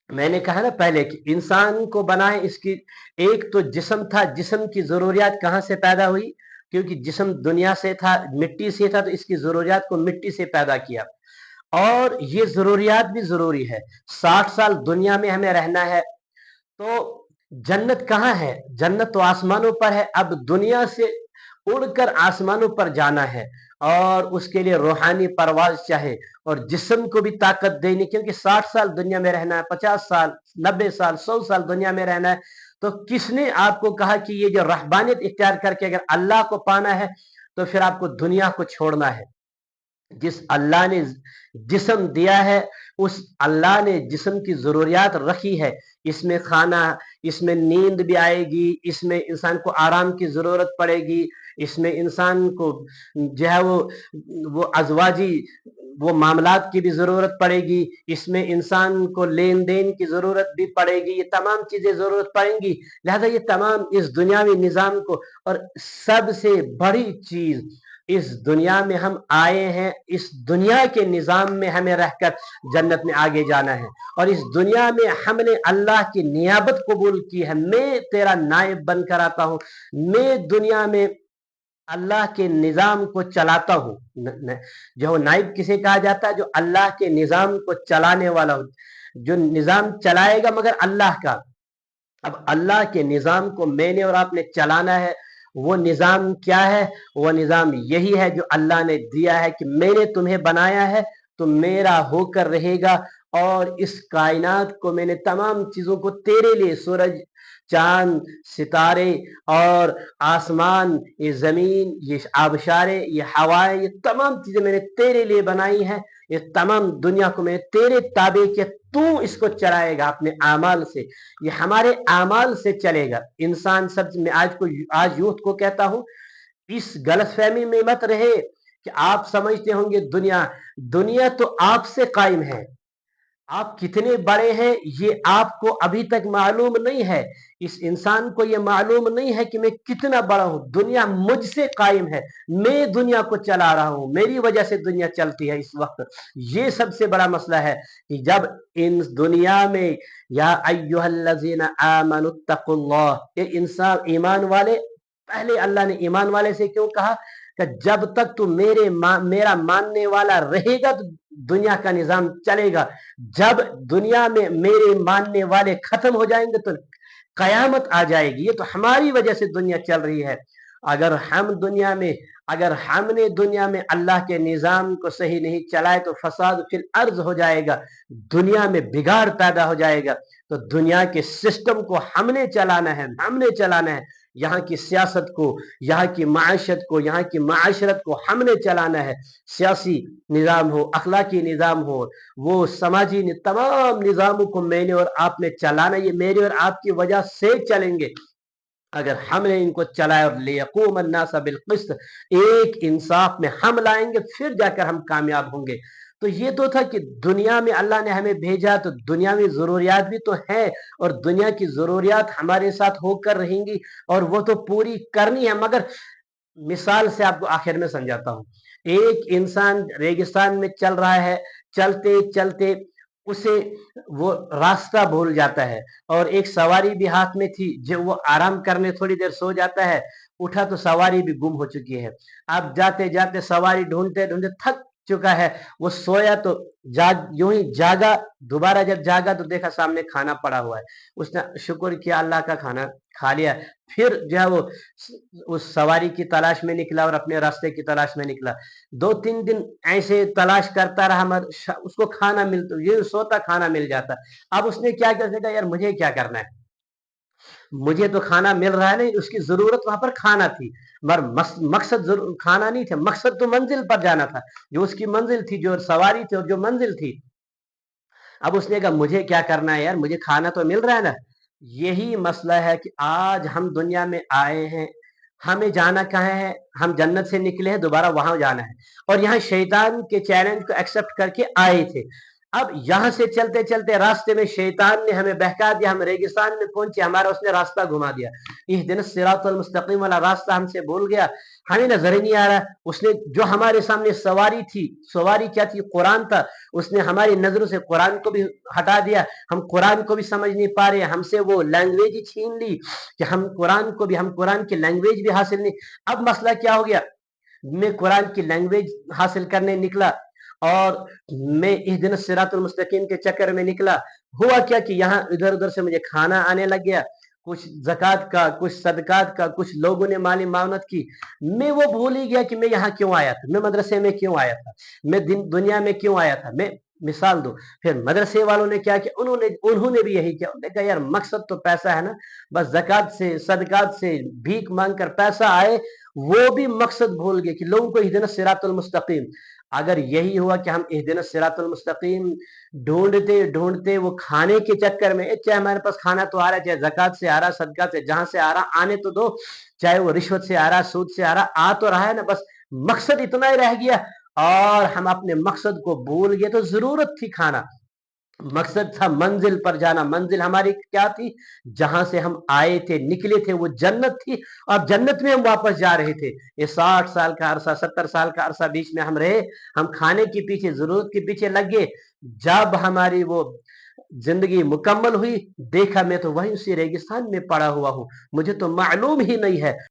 میں نے کہا نا پہلے کہ انسان کو بنائے اس کی ایک تو جسم تھا، جسم کی ضروریات کہاں سے پیدا ہوئی؟ کیونکہ جسم دنیا سے تھا، مٹی سے تھا، تو اس کی ضروریات کو مٹی سے پیدا کیا، اور یہ ضروریات بھی ضروری ہے۔ 60 سال دنیا میں ہمیں رہنا ہے، تو جنت کہاں ہے؟ جنت تو آسمانوں پر ہے۔ اب دنیا سے اڑ کر آسمانوں پر جانا ہے، اور اس کے لیے روحانی پرواز چاہے، اور جسم کو بھی طاقت دینی، کیونکہ 60 سال دنیا میں رہنا ہے، 50 سال، 90 سال، 100 سال دنیا میں رہنا ہے۔ تو کس نے آپ کو کہا کہ یہ جو رہبانیت اختیار کر کے اگر اللہ کو پانا ہے تو پھر آپ کو دنیا کو چھوڑنا ہے؟ جس اللہ نے جسم دیا ہے، اس اللہ نے جسم کی ضروریات رکھی ہے، اس میں کھانا، اس میں نیند بھی آئے گی، اس میں انسان کو آرام کی ضرورت پڑے گی، اس میں انسان کو جو ہے وہ ازواجی وہ معاملات کی بھی ضرورت پڑے گی، اس میں انسان کو لین دین کی ضرورت بھی پڑے گی، یہ تمام چیزیں ضرورت پڑیں گی۔ لہذا یہ تمام اس دنیاوی نظام کو، اور سب سے بڑی چیز، اس دنیا میں ہم آئے ہیں، اس دنیا کے نظام میں ہمیں رہ کر جنت میں آگے جانا ہے، اور اس دنیا میں ہم نے اللہ کی نیابت قبول کی ہے، میں تیرا نائب بن کر آتا ہوں، میں دنیا میں اللہ کے نظام کو چلاتا ہوں۔ جو نائب کسے کہا جاتا ہے؟ جو اللہ کے نظام کو چلانے والا ہو، جو نظام چلائے گا مگر اللہ کا۔ اب اللہ کے نظام کو میں نے اور آپ نے چلانا ہے۔ وہ نظام کیا ہے؟ وہ نظام یہی ہے جو اللہ نے دیا ہے کہ میں نے تمہیں بنایا ہے تو میرا ہو کر رہے گا، اور اس کائنات کو میں نے تمام چیزوں کو تیرے لیے، سورج، چاند، ستارے اور آسمان، یہ زمین، یہ آبشارے، یہ ہوائیں، یہ تمام چیزیں میں نے تیرے لیے بنائی ہیں۔ یہ تمام دنیا کو میں نے تیرے تابع کیا، تو اس کو چلائے گا اپنے اعمال سے، یہ ہمارے اعمال سے چلے گا۔ انسان سب میں آج یوتھ کو کہتا ہوں، اس غلط فہمی میں مت رہے کہ آپ سمجھتے ہوں گے دنیا تو آپ سے قائم ہے، آپ کتنے بڑے ہیں یہ آپ کو ابھی تک معلوم نہیں ہے، اس انسان کو یہ معلوم نہیں ہے کہ میں کتنا بڑا ہوں۔ دنیا مجھ سے قائم ہے، میں دنیا کو چلا رہا ہوں، میری وجہ سے دنیا چلتی ہے اس وقت۔ یہ سب سے بڑا مسئلہ ہے کہ جب ان دنیا میں یا ایھا الذین آمنوا اتقوا اللہ، یہ انسان ایمان والے، پہلے اللہ نے ایمان والے سے کیوں کہا کہ جب تک تو میرا ماننے والا رہے گا تو دنیا کا نظام چلے گا، جب دنیا میں میرے ماننے والے ختم ہو جائیں گے تو قیامت آ جائے گی۔ یہ تو ہماری وجہ سے دنیا چل رہی ہے۔ اگر ہم نے دنیا میں اللہ کے نظام کو صحیح نہیں چلائے تو فساد فی الارض ہو جائے گا، دنیا میں بگاڑ پیدا ہو جائے گا۔ تو دنیا کے سسٹم کو ہم نے چلانا ہے، یہاں کی سیاست کو، یہاں کی معیشت کو، یہاں کی معاشرت کو ہم نے چلانا ہے۔ سیاسی نظام ہو، اخلاقی نظام ہو، وہ سماجی تمام نظاموں کو میں نے اور آپ نے چلانا، یہ میرے اور آپ کی وجہ سے چلیں گے۔ اگر ہم نے ان کو چلایا، اور لیقوم الناس بالقسط، ایک انصاف میں ہم لائیں گے، پھر جا کر ہم کامیاب ہوں گے۔ تو یہ تو تھا کہ دنیا میں اللہ نے ہمیں بھیجا تو دنیاوی ضروریات بھی تو ہیں، اور دنیا کی ضروریات ہمارے ساتھ ہو کر رہیں گی، اور وہ تو پوری کرنی ہے۔ مگر مثال سے آپ کو آخر میں سمجھاتا ہوں، ایک انسان ریگستان میں چل رہا ہے، چلتے چلتے اسے وہ راستہ بھول جاتا ہے، اور ایک سواری بھی ہاتھ میں تھی، جو وہ آرام کرنے تھوڑی دیر سو جاتا ہے، اٹھا تو سواری بھی گم ہو چکی ہے۔ اب جاتے جاتے سواری ڈھونڈتے ڈھونڈتے تھک چکا ہے، وہ سویا تو یوں ہی جاگا، دوبارہ جب جاگا تو دیکھا سامنے کھانا پڑا ہوا ہے، اس نے شکر کیا، اللہ کا کھانا کھا لیا۔ پھر جو ہے وہ اس سواری کی تلاش میں نکلا اور اپنے راستے کی تلاش میں نکلا، 2-3 دن ایسے تلاش کرتا رہا، مگر اس کو کھانا ملتا، یہ سوتا کھانا مل جاتا۔ اب اس نے کیا کہا، یار مجھے کیا کرنا ہے، مجھے تو کھانا مل رہا ہے، نہیں، اس کی ضرورت وہاں پر کھانا تھی، مگر مقصد کھانا نہیں تھا، مقصد تو منزل پر جانا تھا، جو اس کی منزل تھی، جو سواری تھی اور جو منزل تھی۔ اب اس نے کہا مجھے کیا کرنا ہے یار، مجھے کھانا تو مل رہا ہے نا۔ یہی مسئلہ ہے کہ آج ہم دنیا میں آئے ہیں، ہمیں جانا کہاں ہے؟ ہم جنت سے نکلے ہیں، دوبارہ وہاں جانا ہے، اور یہاں شیطان کے چیلنج کو ایکسپٹ کر کے آئے تھے۔ اب یہاں سے چلتے چلتے راستے میں شیطان نے ہمیں بہکا دیا، ہم ریگستان میں پہنچے، ہمارا اس نے راستہ گھما دیا، اہدنا الصراط المستقیم والا راستہ ہم سے بھول گیا، ہمیں نظر ہی نہیں آ رہا۔ اس نے جو ہمارے سامنے سواری تھی، سواری کیا تھی؟ قرآن تھا، اس نے ہماری نظروں سے قرآن کو بھی ہٹا دیا، ہم قرآن کو بھی سمجھ نہیں پا رہے، ہم سے وہ لینگویج ہی چھین لی کہ ہم قرآن کی لینگویج بھی حاصل نہیں۔ اب مسئلہ کیا ہو گیا؟ میں قرآن کی لینگویج حاصل کرنے نکلا اور میں اہدنا الصراط المستقیم کے چکر میں نکلا، ہوا کیا کہ یہاں ادھر ادھر سے مجھے کھانا آنے لگ گیا، کچھ زکوٰۃ کا، کچھ صدقات کا، کچھ لوگوں نے مالی معاونت کی، میں وہ بھول ہی گیا کہ میں یہاں کیوں آیا تھا، میں مدرسے میں کیوں آیا تھا، میں دنیا میں کیوں آیا تھا۔ میں مثال دو، پھر مدرسے والوں نے کیا کہ انہوں نے بھی یہی کیا، انہوں نے کہا یار مقصد تو پیسہ ہے نا، بس زکوٰۃ سے صدقات سے بھیک مانگ کر پیسہ آئے، وہ بھی مقصد بھول گئے کہ لوگوں کو اہدنا الصراط المستقیم۔ اگر یہی ہوا کہ ہم اہدنا الصراط المستقیم ڈھونڈتے ڈھونڈتے وہ کھانے کے چکر میں، چاہے ہمارے پاس کھانا تو آ رہا ہے، چاہے زکوٰۃ سے آ رہا، صدقات سے، جہاں سے آ رہا آنے تو دو، چاہے وہ رشوت سے آ رہا، سود سے آ رہا، آ تو رہا ہے نا، بس مقصد اتنا ہی رہ گیا اور ہم اپنے مقصد کو بھول گئے۔ تو ضرورت تھی کھانا، مقصد تھا منزل پر جانا، منزل ہماری کیا تھی؟ جہاں سے ہم آئے تھے، نکلے تھے، وہ جنت تھی، اور جنت میں ہم واپس جا رہے تھے۔ یہ 60 سال کا عرصہ، 70 سال کا عرصہ بیچ میں ہم رہے، ہم کھانے کے پیچھے، ضرورت کے پیچھے لگ گئے، جب ہماری وہ زندگی مکمل ہوئی، دیکھا میں تو وہیں اسی ریگستان میں پڑا ہوا ہوں، مجھے تو معلوم ہی نہیں ہے